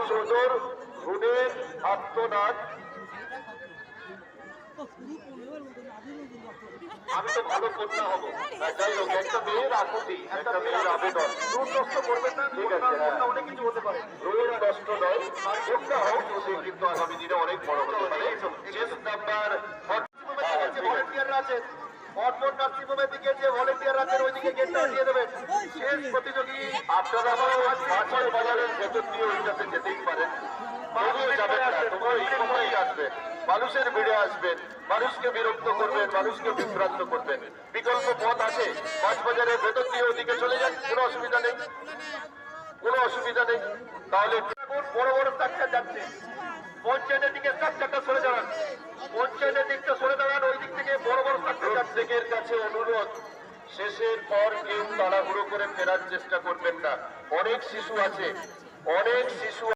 সুন্দর ঘুণের আত্মনাদ। আমি তো ভালো কন্যা হবো। যাই হোক, একটা মেয়ের আকুতি, একটা মেয়ের আবেদন। রুট নষ্ট করবেন না, ঠিক আছে? অনেক কিছু হতে পারে। রুট নষ্ট নয়, কন্যা হোক, সে কিন্তু আগামী দিনে অনেক বড় হতে পারে। চেস নাম্বার ভলেন্টিয়াররা আছেন, পরপর নার্সিংহোমের দিকে যে ভলেন্টিয়ার আছেন ওইদিকে গেটটা দিয়ে দেবেন। শেষ প্রতিযোগী আপনারা মাছের বাজারের ভেতর দিয়ে ওইটাতে যেতেই পারেন। মানুষের ভিড়ে আসবেন, মানুষকে বিরক্ত করবেন, মানুষকে বিভ্রান্ত করবেন। বিকল্প পথ আছে, মাছ বাজারের ভেতর দিয়ে ওদিকে চলে যান, কোনো অসুবিধা নেই, কোনো অসুবিধা নেই। তাহলে বড় বড় স্ট্রাকচার যাচ্ছে, পঞ্চায়েতের দিকে স্ট্রাকচারটা সরে দাঁড়ান, পঞ্চায়েতের দিকটা সরে দাঁড়ান, ওই দিক থেকে বড় বড় স্ট্রাকচারের কাছে অনুরোধ, শেষের পর কেউ তাড়াহুড়ো করে ফেরার চেষ্টা করবেন না। অনেক শিশু আছে, অনেক শিশু